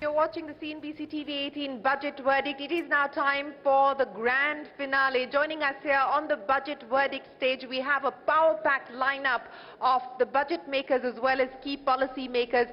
You're watching the CNBC-TV18 budget verdict. It is now time for the grand finale. Joining us here on the budget verdict stage, we have a power-packed lineup of the budget makers as well as key policy makers.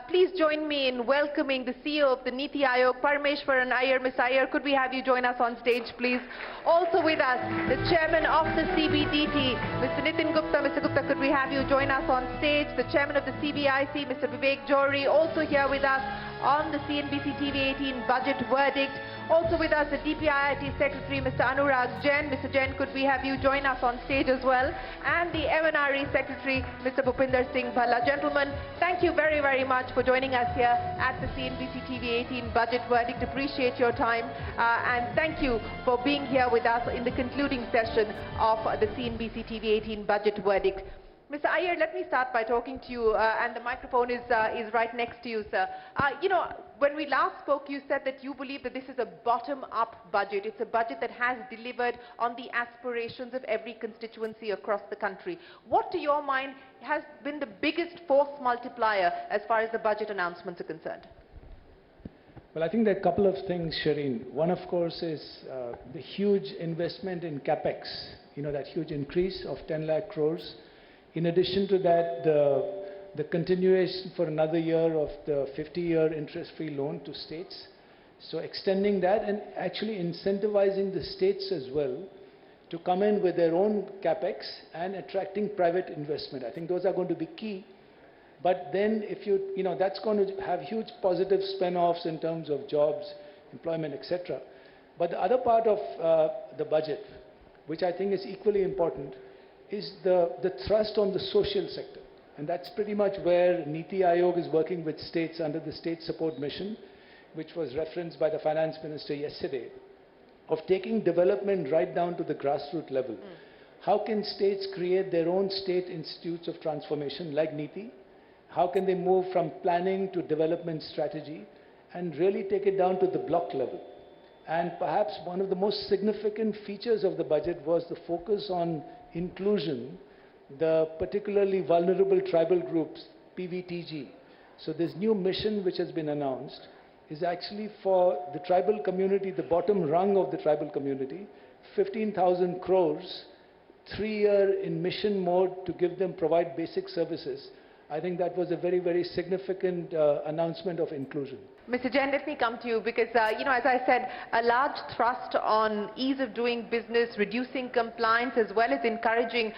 Please join me in welcoming the CEO of the Niti Aayog, Parameshwaran Iyer. Ms. Iyer, could we have you join us on stage, please? Also with us, the chairman of the CBDT, Mr. Nitin Gupta. Mr. Gupta, could we have you join us on stage? The chairman of the CBIC, Mr. Vivek Johri, also here with us on the CNBC-TV18 budget verdict. Also with us, the DPIIT Secretary, Mr. Anurag Jain. Mr. Jain, could we have you join us on stage as well? And the MNRE Secretary, Mr. Bhupinder Singh Bhalla. Gentlemen, thank you very, very much for joining us here at the CNBC-TV18 budget verdict. Appreciate your time and thank you for being here with us in the concluding session of the CNBC-TV18 budget verdict. Mr. Iyer, let me start by talking to you, and the microphone is right next to you, sir. You know, when we last spoke, you said that you believe that this is a bottom-up budget. It's a budget that has delivered on the aspirations of every constituency across the country. What, to your mind, has been the biggest force multiplier as far as the budget announcements are concerned? Well, I think there are a couple of things, Shireen. One, of course, is the huge investment in Capex, you know, that huge increase of 10 lakh crores. In addition to that, the continuation for another year of the 50-year interest-free loan to states. So extending that and actually incentivizing the states as well to come in with their own Capex and attracting private investment. I think those are going to be key. But then if you know, that's going to have huge positive spin-offs in terms of jobs, employment, etc. But the other part of the budget, which I think is equally important, is the thrust on the social sector. And that's pretty much where Niti Aayog is working with states under the State Support Mission, which was referenced by the Finance Minister yesterday, of taking development right down to the grassroots level. How can states create their own state institutes of transformation like Niti? How can they move from planning to development strategy and really take it down to the block level? And perhaps one of the most significant features of the budget was the focus on inclusion, the particularly vulnerable tribal groups, PVTG. So this new mission which has been announced is actually for the tribal community, the bottom rung of the tribal community, 15,000 crores, 3-year in mission mode to give them, provide basic services. I think that was a very, very significant announcement of inclusion. Mr. Jain, let me come to you because, you know, as I said, a large thrust on ease of doing business, reducing compliance, as well as encouraging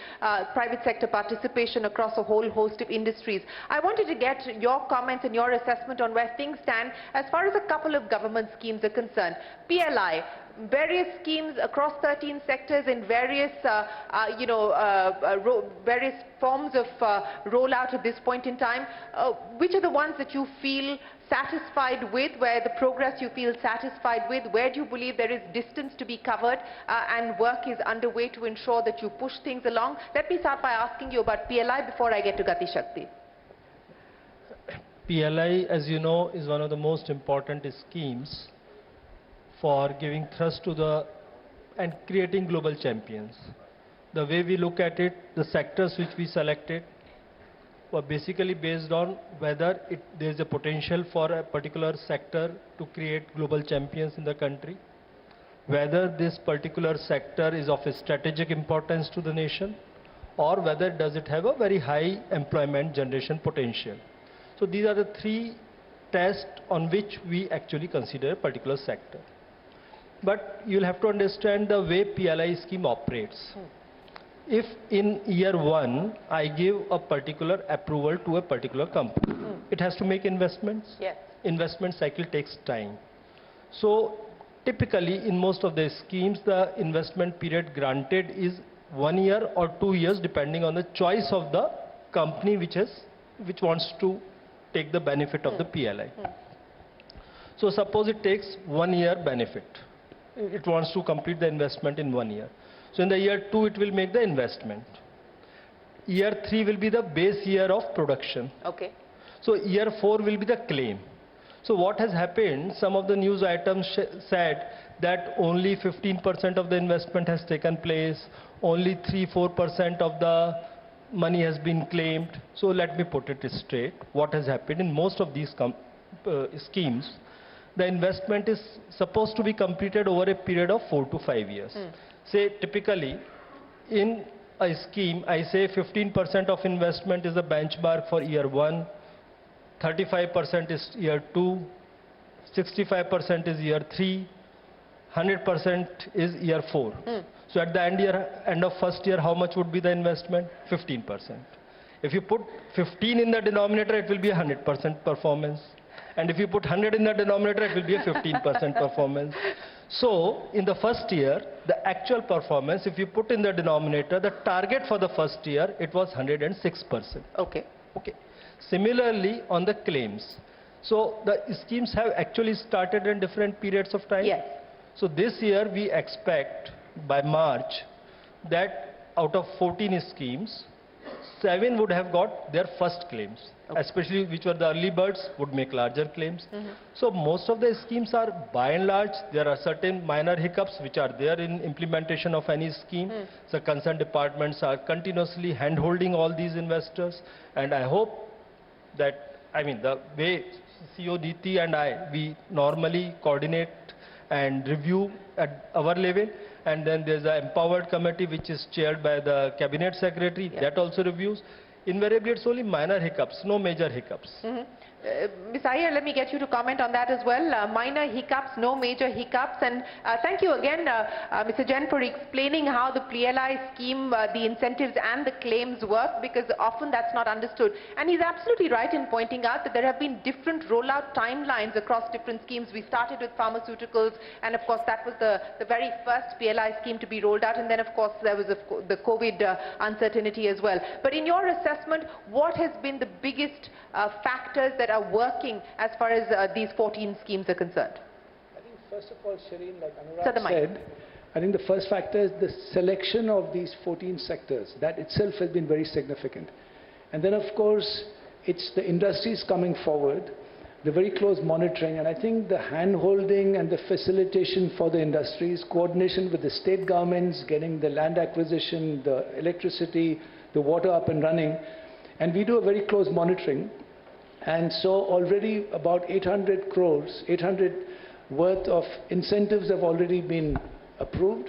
private sector participation across a whole host of industries. I wanted to get your comments and your assessment on where things stand as far as a couple of government schemes are concerned. PLI, various schemes across 13 sectors in various, various forms of rollout at this point in time. Which are the ones that you feel satisfied with, where the progress you feel satisfied with? Where do you believe there is distance to be covered and work is underway to ensure that you push things along? Let me start by asking you about PLI before I get to Gati Shakti. PLI, as you know, is one of the most important schemes for giving thrust to and creating global champions. The way we look at it, the sectors which we selected were basically based on whether there is a potential for a particular sector to create global champions in the country, whether this particular sector is of a strategic importance to the nation, or whether does it have a very high employment generation potential. So these are the three tests on which we actually consider a particular sector. But you'll have to understand the way PLI scheme operates. If in year 1, I give a particular approval to a particular company, it has to make investments. Yes. Investment cycle takes time. So typically in most of the schemes, the investment period granted is 1 year or 2 years, depending on the choice of the company which wants to take the benefit of the PLI. So suppose it takes 1 year benefit. It wants to complete the investment in 1 year. So in the year 2, it will make the investment. Year 3 will be the base year of production. Okay. So year 4 will be the claim. So what has happened, some of the news items said that only 15% of the investment has taken place, only 3-4% of the money has been claimed. So let me put it straight. What has happened in most of these schemes, the investment is supposed to be completed over a period of 4 to 5 years. Say typically in a scheme, I say 15% of investment is the benchmark for year 1, 35% is year 2, 65% is year 3, 100% is year 4. So at the end of first year, how much would be the investment? 15%. If you put 15 in the denominator, it will be a 100% performance. And if you put 100 in the denominator, it will be a 15% performance. So in the first year, the actual performance, if you put in the denominator, the target for the first year, it was 106%. Okay. Similarly, on the claims. So the schemes have actually started in different periods of time. Yes. So this year, we expect by March that out of 14 schemes, 7 would have got their first claims, especially which were the early birds would make larger claims. So most of the schemes are by and large, there are certain minor hiccups which are there in implementation of any scheme. So concerned departments are continuously hand-holding all these investors, and I hope that, the way CEO Diti and I, we normally coordinate and review at our level, and then there's an empowered committee which is chaired by the cabinet secretary, that also reviews. Invariably, it's only minor hiccups, no major hiccups. Ms. Iyer, let me get you to comment on that as well. Minor hiccups, no major hiccups. And thank you again, Mr. Jain, for explaining how the PLI scheme, the incentives and the claims work, because often that's not understood. And he's absolutely right in pointing out that there have been different rollout timelines across different schemes. We started with pharmaceuticals, and of course that was the very first PLI scheme to be rolled out. And then of course there was the COVID uncertainty as well. But in your assessment, what has been the biggest factors that are working as far as these 14 schemes are concerned? I think first of all, Shireen, like Anurag said, I think the first factor is the selection of these 14 sectors. That itself has been very significant. And then of course, it's the industries coming forward, the very close monitoring, and I think the hand-holding and the facilitation for the industries, coordination with the state governments, getting the land acquisition, the electricity, the water up and running, and we do a very close monitoring. And so already about 800 crores, 800 worth of incentives have already been approved.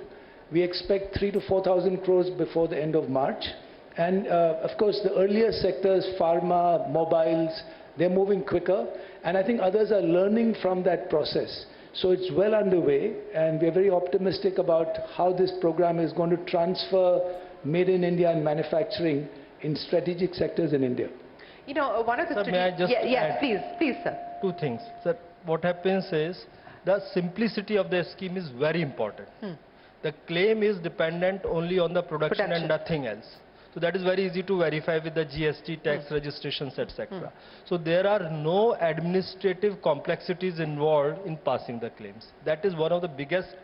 We expect 3,000 to 4,000 crores before the end of March. And of course, the earlier sectors, pharma, mobiles, they're moving quicker. And I think others are learning from that process. So it's well underway, and we're very optimistic about how this program is going to transfer made in India and manufacturing in strategic sectors in India. You know, one of the... Sir, may I just yes, please, sir. Two things. Sir, what happens is the simplicity of the scheme is very important. The claim is dependent only on the production and nothing else. So that is very easy to verify with the GST, tax registrations, etc. So there are no administrative complexities involved in passing the claims. That is one of the biggest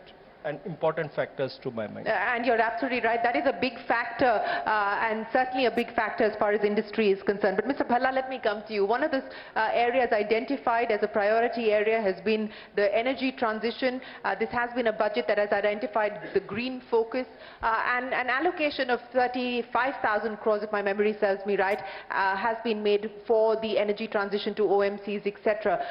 and important factors to my mind. And you're absolutely right. That is a big factor, and certainly a big factor as far as industry is concerned. But Mr. Bhalla, let me come to you. One of the areas identified as a priority area has been the energy transition. This has been a budget that has identified the green focus, and an allocation of 35,000 crores, if my memory serves me right, has been made for the energy transition to OMCs, etc.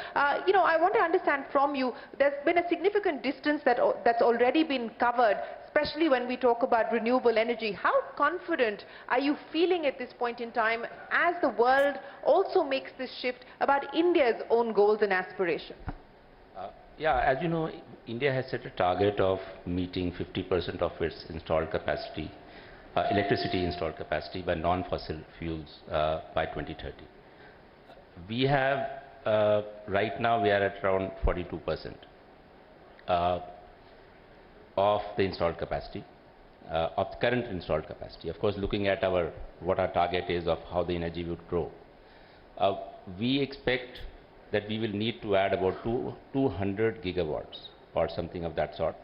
You know, I want to understand from you, there's been a significant distance that's already been covered, especially when we talk about renewable energy. How confident are you feeling at this point in time as the world also makes this shift about India's own goals and aspirations? Yeah, as you know, India has set a target of meeting 50% of its installed capacity, electricity installed capacity by non-fossil fuels by 2030. We have, right now we are at around 42%. Of the installed capacity, of the current installed capacity. Of course, looking at what our target is of how the energy would grow, we expect that we will need to add about 200 gigawatts or something of that sort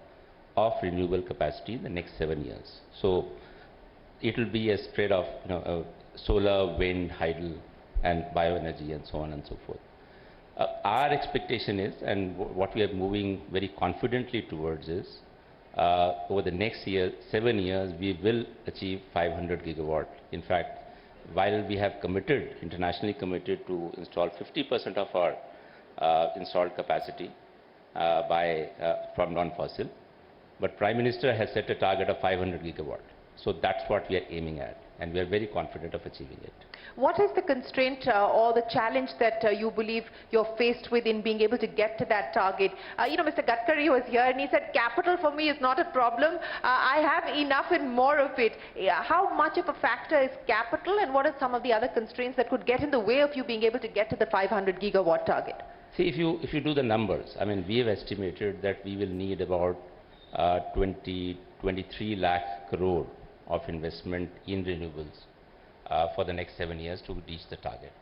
of renewable capacity in the next 7 years. So it will be a spread of solar, wind, hydel, and bioenergy, and so on and so forth. Our expectation is, and what we are moving very confidently towards is, over the next 7 years, we will achieve 500 gigawatt. In fact, while we have committed, internationally committed to install 50% of our installed capacity from non-fossil. But Prime Minister has set a target of 500 gigawatt. So that's what we are aiming at, and we are very confident of achieving it. What is the constraint or the challenge that you believe you're faced with in being able to get to that target? Mr. Gadkari was here and he said, capital for me is not a problem. I have enough and more of it. How much of a factor is capital, and what are some of the other constraints that could get in the way of you being able to get to the 500 gigawatt target? See, if you do the numbers, I mean, we have estimated that we will need about 23 lakh crore of investment in renewables for the next 7 years to reach the target.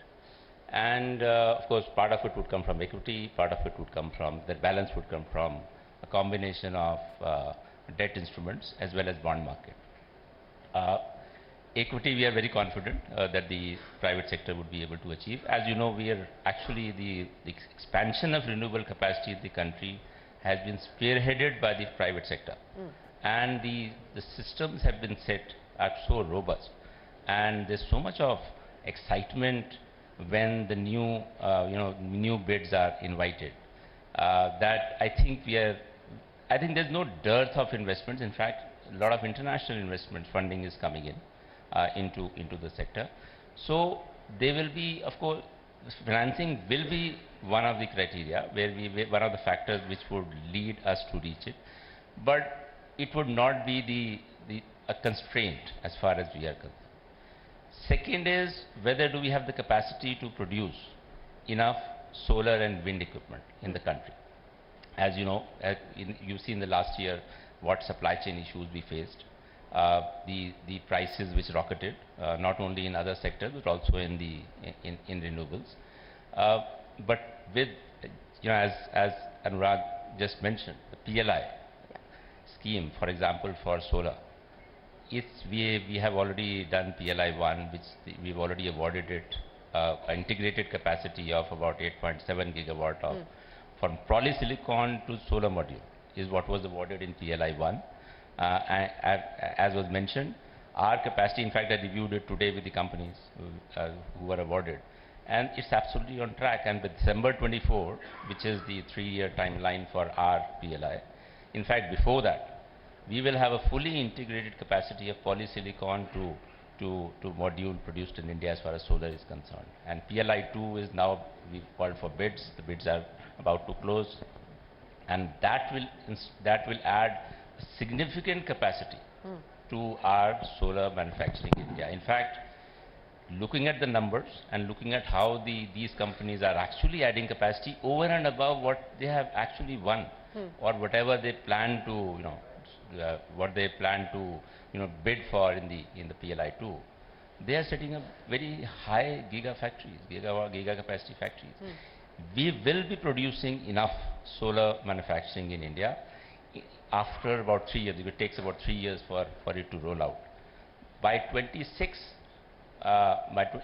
And of course, part of it would come from equity, part of it would come from, the balance would come from a combination of debt instruments as well as bond market. Equity, we are very confident that the private sector would be able to achieve. As you know, we are actually the expansion of renewable capacity in the country has been spearheaded by the private sector. And the systems have been set are so robust, and there's so much of excitement when the new new bids are invited that I think there's no dearth of investments. In fact, a lot of international investment funding is coming in into the sector. So they will be, of course, financing will be one of the criteria one of the factors which would lead us to reach it, but it would not be a constraint as far as we are concerned. Second is, whether do we have the capacity to produce enough solar and wind equipment in the country. As you know, you've seen the last year what supply chain issues we faced, the prices which rocketed, not only in other sectors but also in renewables. But with, as Anurag just mentioned, the PLI scheme, for example, for solar, we have already done PLI 1, which we've already awarded it integrated capacity of about 8.7 gigawatt of from polysilicon to solar module is what was awarded in PLI 1. As was mentioned, our capacity, in fact, I reviewed it today with the companies who were awarded, and it's absolutely on track. And by December 24, which is the 3-year timeline for our PLI, in fact, before that, we will have a fully integrated capacity of polysilicon to module produced in India as far as solar is concerned. And PLI 2 is now, we've called for bids. The bids are about to close, and that will add significant capacity to our solar manufacturing in India. In fact, looking at the numbers and looking at how these companies are actually adding capacity over and above what they have actually won, or whatever they plan to, bid for in the PLI 2, they are setting up very high giga capacity factories. We will be producing enough solar manufacturing in India after about 3 years. It takes about 3 years for it to roll out. By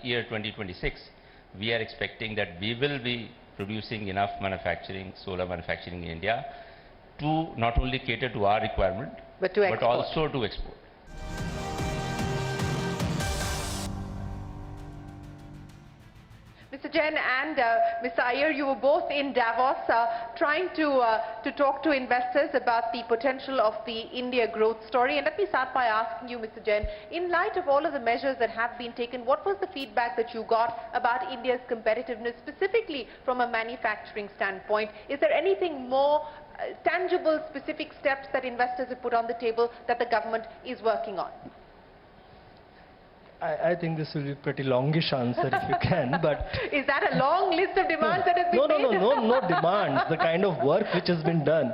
year 2026, we are expecting that we will be producing enough solar manufacturing in India to not only cater to our requirement, but also to export. Mr. Jain and Mr. Iyer, you were both in Davos trying to talk to investors about the potential of the India growth story. And let me start by asking you, Mr. Jain, in light of all of the measures that have been taken, what was the feedback that you got about India's competitiveness, specifically from a manufacturing standpoint? Is there anything more tangible, specific steps that investors have put on the table that the government is working on? I think this will be a pretty longish answer if you can, but... Is that a long list of demands that has been made? No demands, the kind of work which has been done.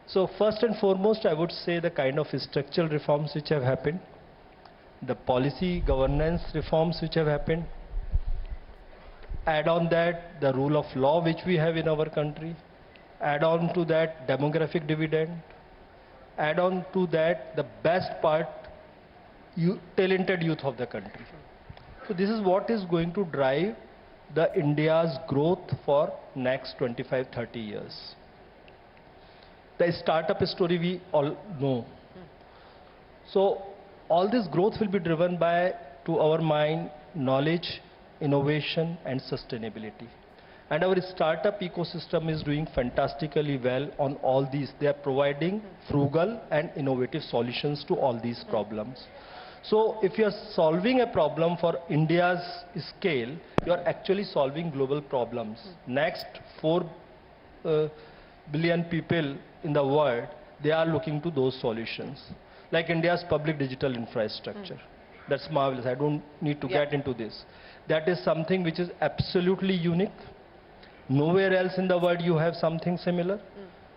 So first and foremost, I would say the kind of structural reforms which have happened, the policy governance reforms which have happened, add on that the rule of law which we have in our country, add on to that demographic dividend, add on to that the best part, talented youth of the country. So this is what is going to drive the India's growth for next 25-30 years. The startup story we all know. So all this growth will be driven by, to our mind, knowledge, innovation and sustainability. And our startup ecosystem is doing fantastically well on all these. They are providing frugal and innovative solutions to all these problems. So if you are solving a problem for India's scale, you are actually solving global problems. Next 4 billion people in the world, they are looking to those solutions. Like India's public digital infrastructure. That's marvelous. I don't need to get into this. That is something which is absolutely unique. Nowhere else in the world you have something similar.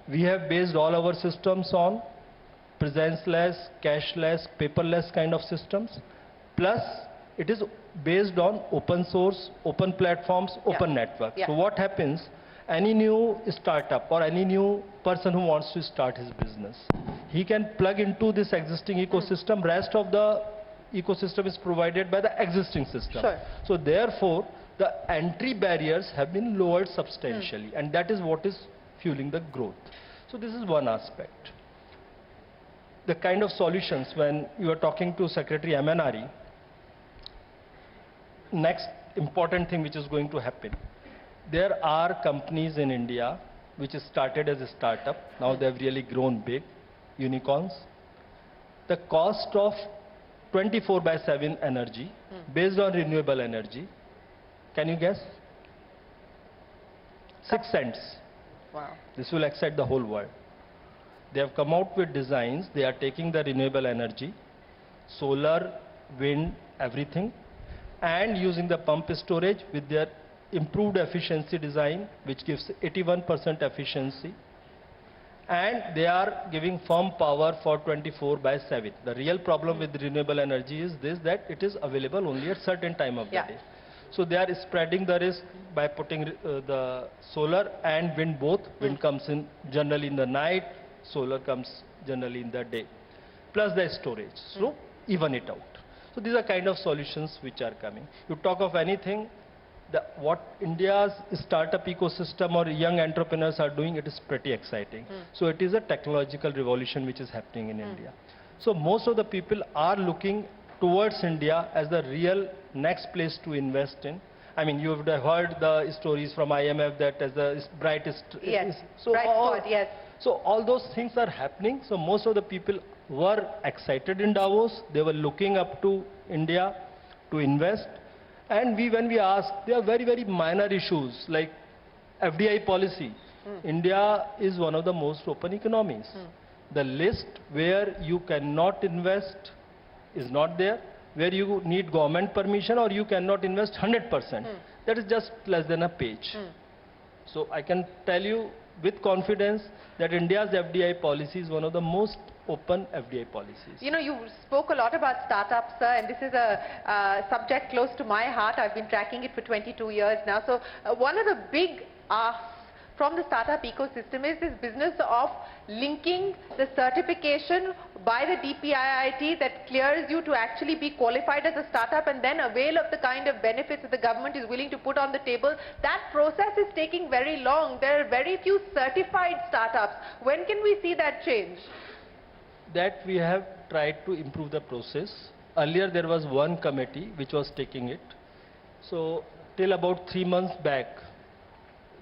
We have based all our systems on presence-less, cashless, paperless kind of systems. Plus, it is based on open source, open platforms, open network. So what happens? Any new startup or any new person who wants to start his business, he can plug into this existing ecosystem. Rest of the ecosystem is provided by the existing system. So therefore, the entry barriers have been lowered substantially, and that is what is fueling the growth. So this is one aspect. The kind of solutions, when you are talking to Secretary MNRE, next important thing which is going to happen, there are companies in India which started as a startup. Now they have really grown big, unicorns. The cost of 24/7 energy based on renewable energy, can you guess? 6 cents. Wow. This will excite the whole world. They have come out with designs. They are taking the renewable energy, solar, wind, everything, and using the pump storage with their improved efficiency design, which gives 81% efficiency. And they are giving firm power for 24/7. The real problem with renewable energy is this, that it is available only at certain time of the day. So they are spreading the risk by putting the solar and wind both. Wind comes in generally in the night, solar comes generally in the day, plus the storage. So even it out. So these are kind of solutions which are coming. You talk of anything, what India's startup ecosystem or young entrepreneurs are doing, it is pretty exciting. So it is a technological revolution which is happening in India. So most of the people are looking towards India as the real next place to invest in. I mean, you would have heard the stories from IMF that as the brightest. So all those things are happening. So most of the people were excited in Davos. They were looking up to India to invest. And when we ask, there are very, very minor issues like FDI policy. India is one of the most open economies. The list where you cannot invest is not there, where you need government permission or you cannot invest 100%. That is just less than a page. So I can tell you with confidence that India's FDI policy is one of the most open FDI policies. You know, you spoke a lot about startups, sir, and this is a subject close to my heart. I've been tracking it for 22 years now. So one of the big asks from the startup ecosystem is this business of linking the certification by the DPIIT that clears you to actually be qualified as a startup and then avail of the kind of benefits that the government is willing to put on the table. That process is taking very long. There are very few certified startups. When can we see that change? That we have tried to improve the process. Earlier there was one committee which was taking it. So till about 3 months back,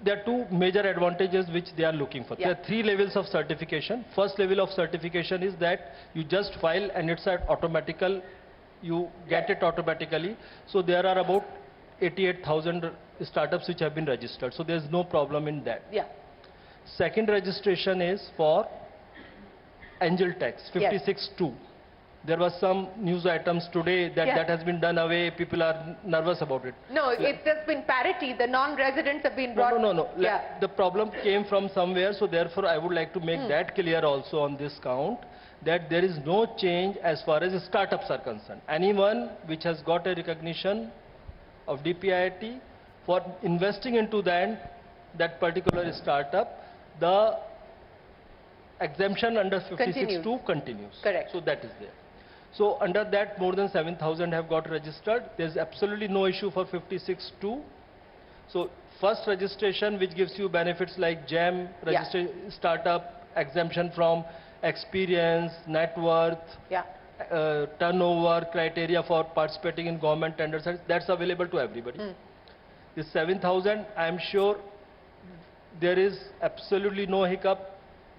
there are 2 major advantages which they are looking for. There are 3 levels of certification. First level of certification is that you just file and it's automatical, you get it automatically. So there are about 88,000 startups which have been registered. So there's no problem in that. Second registration is for angel tax, 56(2). There was some news items today that that has been done away. People are nervous about it. No, it's just been parity. The non-residents have been brought. No. The problem came from somewhere. So therefore, I would like to make that clear also on this count, that there is no change as far as startups are concerned. Anyone which has got a recognition of DPIIT for investing into that particular startup, the exemption under 56(2) continues. Correct. So that is there. So under that, more than 7,000 have got registered. There's absolutely no issue for 56(2). So first registration, which gives you benefits like GEM, startup, exemption from experience, net worth, turnover, criteria for participating in government tenders, that's available to everybody. The 7,000, I am sure there is absolutely no hiccup.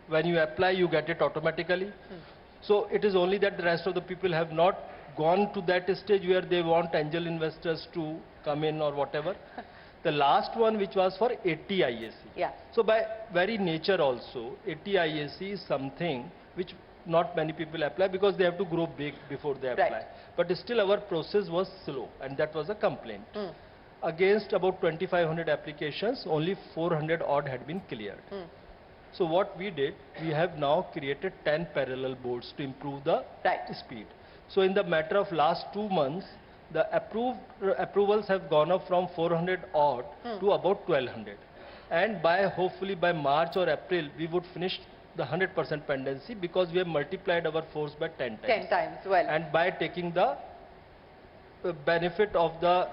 When you apply, you get it automatically. So it is only that the rest of the people have not gone to that stage where they want angel investors to come in or whatever. The last one, which was for 80 IAC. Yeah. So by very nature also, 80 IAC is something which not many people apply because they have to grow big before they apply. Right. But still our process was slow, and that was a complaint. Against about 2,500 applications, only 400 odd had been cleared. So what we did, we have now created 10 parallel boards to improve the speed. So in the matter of last 2 months, the approvals have gone up from 400 odd to about 1,200. And hopefully by March or April, we would finish the 100% pendency because we have multiplied our force by 10 times. 10 times, well. And by taking the benefit of the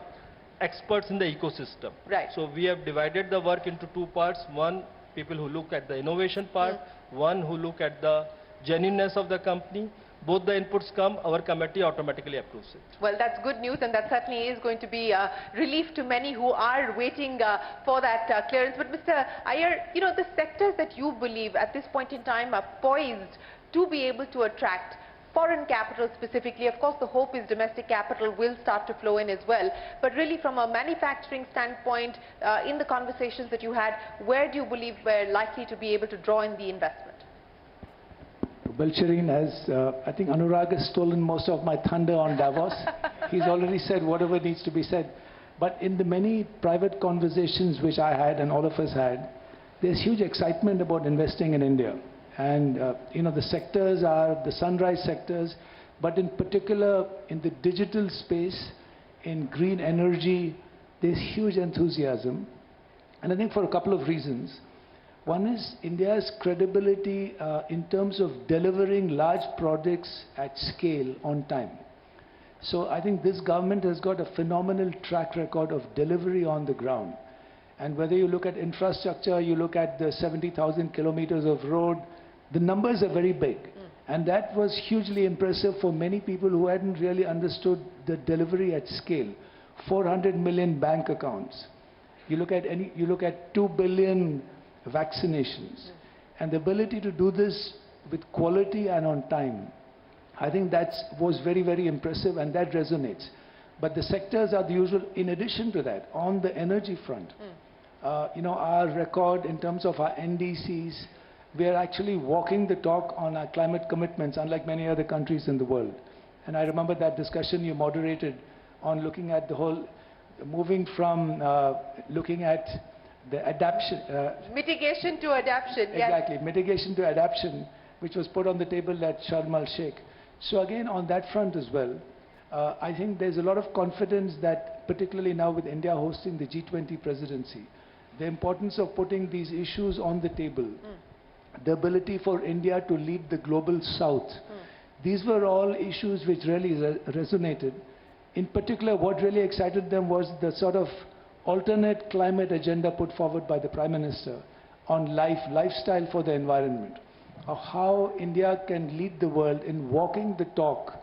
experts in the ecosystem. Right. So we have divided the work into 2 parts. One, people who look at the innovation part. One who look at the genuineness of the company. Both the inputs come, our committee automatically approves it. Well, that's good news, and that certainly is going to be relief to many who are waiting for that clearance. But Mr. Iyer, you know, the sectors that you believe at this point in time are poised to be able to attract foreign capital specifically. Of course, the hope is domestic capital will start to flow in as well. But really, from a manufacturing standpoint, in the conversations that you had, where do you believe we're likely to be able to draw in the investment? Well, Shireen, as I think Anurag has stolen most of my thunder on Davos. He's already said whatever needs to be said. But in the many private conversations which I had and all of us had, there's huge excitement about investing in India. And, you know, the sectors are the sunrise sectors, but in particular in the digital space, in green energy, there's huge enthusiasm. And I think for a couple of reasons. One is India's credibility in terms of delivering large projects at scale on time. So I think this government has got a phenomenal track record of delivery on the ground. And whether you look at infrastructure, you look at the 70,000 kilometers of road, the numbers are very big. And that was hugely impressive for many people who hadn't really understood the delivery at scale. 400 million bank accounts. You look at 2 billion vaccinations. And the ability to do this with quality and on time, I think that was very, very impressive, and that resonates. But the sectors are the usual. In addition to that, on the energy front, you know, our record in terms of our NDCs, we are actually walking the talk on our climate commitments, unlike many other countries in the world. And I remember that discussion you moderated on looking at the whole, moving from looking at the adaptation. Mitigation to adaptation, yes. Exactly, mitigation to adaptation, which was put on the table at Sharm el-Sheikh. So again, on that front as well, I think there's a lot of confidence that, particularly now with India hosting the G20 presidency, the importance of putting these issues on the table, the ability for India to lead the global south, these were all issues which really resonated. In particular, what really excited them was the sort of alternate climate agenda put forward by the Prime Minister on lifestyle for the environment, of how India can lead the world in walking the talk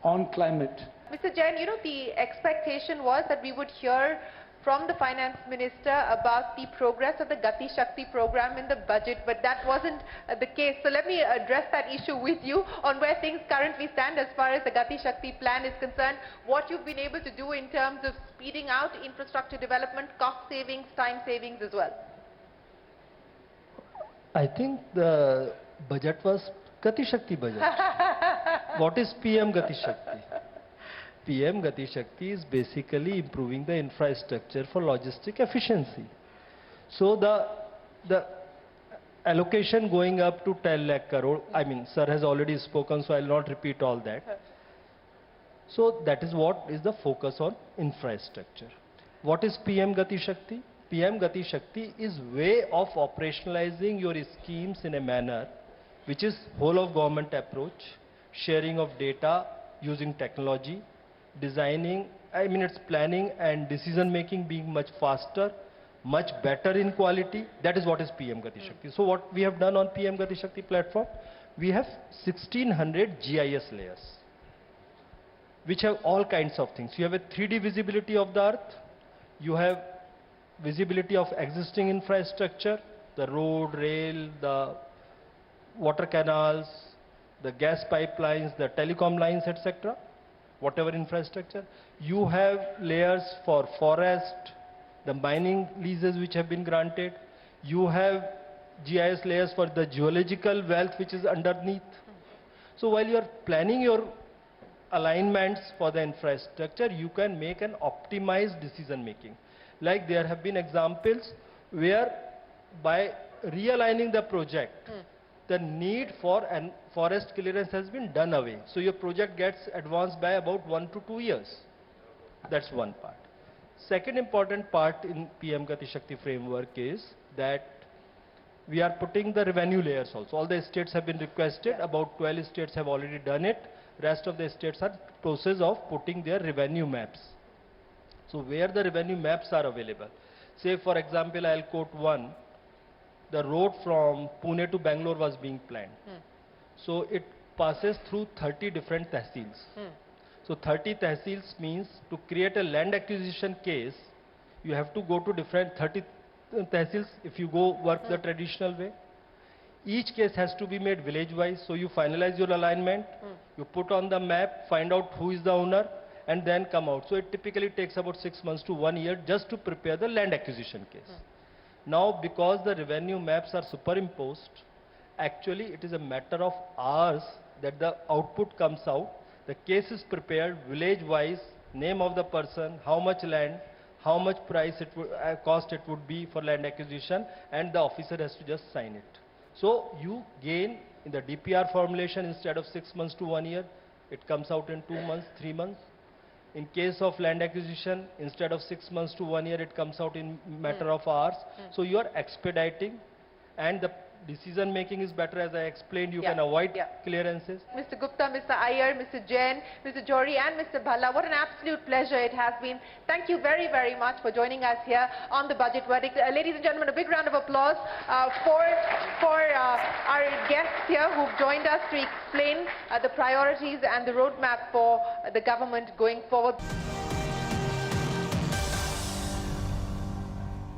on climate. Mr. Jain, you know, the expectation was that we would hear from the Finance Minister about the progress of the Gati Shakti program in the budget, but that wasn't the case. So let me address that issue with you on where things currently stand as far as the Gati Shakti plan is concerned, what you've been able to do in terms of speeding out infrastructure development, cost savings, time savings as well. I think the budget was Gati Shakti budget. What is PM Gati Shakti? PM Gati Shakti is basically improving the infrastructure for logistic efficiency. So the allocation going up to 10 lakh crore, I mean, sir has already spoken, so I will not repeat all that. So that is what is the focus on infrastructure. What is PM Gati Shakti? PM Gati Shakti is way of operationalizing your schemes in a manner which is whole of government approach, sharing of data using technology, designing, I mean it's planning and decision making being much faster, much better in quality. That is what is PM Gati Shakti. So what we have done on PM Gati Shakti platform, we have 1600 GIS layers, which have all kinds of things. You have a 3D visibility of the earth, you have visibility of existing infrastructure, the road, rail, the water canals, the gas pipelines, the telecom lines, etc., whatever infrastructure. You have layers for forest, the mining leases which have been granted. You have GIS layers for the geological wealth which is underneath. So while you are planning your alignments for the infrastructure, you can make an optimized decision making. Like there have been examples where by realigning the project, the need for an forest clearance has been done away. So your project gets advanced by about 1 to 2 years. That's one part. Second important part in PM Gati Shakti framework is that we are putting the revenue layers also. All the states have been requested. About 12 states have already done it. Rest of the states are in the process of putting their revenue maps. So where the revenue maps are available. Say for example, I'll quote one. The road from Pune to Bangalore was being planned. So it passes through 30 different tehsils. So 30 tehsils means to create a land acquisition case, you have to go to different 30 tehsils if you go work the traditional way. Each case has to be made village-wise, so you finalize your alignment, you put on the map, find out who is the owner, and then come out. So it typically takes about 6 months to 1 year just to prepare the land acquisition case. Now, because the revenue maps are superimposed, actually it is a matter of hours that the output comes out. The case is prepared village-wise, name of the person, how much land, how much price it would, cost it would be for land acquisition, and the officer has to just sign it. So you gain in the DPR formulation, instead of 6 months to 1 year, it comes out in 2 months, 3 months. In case of land acquisition, instead of 6 months to 1 year, it comes out in matter of hours. So you are expediting, and the decision making is better. As I explained, you can avoid clearances. Mr. Gupta, Mr. Iyer, Mr. Jain, Mr. Johri and Mr. Bhalla, what an absolute pleasure it has been. Thank you very, very much for joining us here on the budget verdict. Ladies and gentlemen, a big round of applause for our guests here who've joined us to explain the priorities and the roadmap for the government going forward.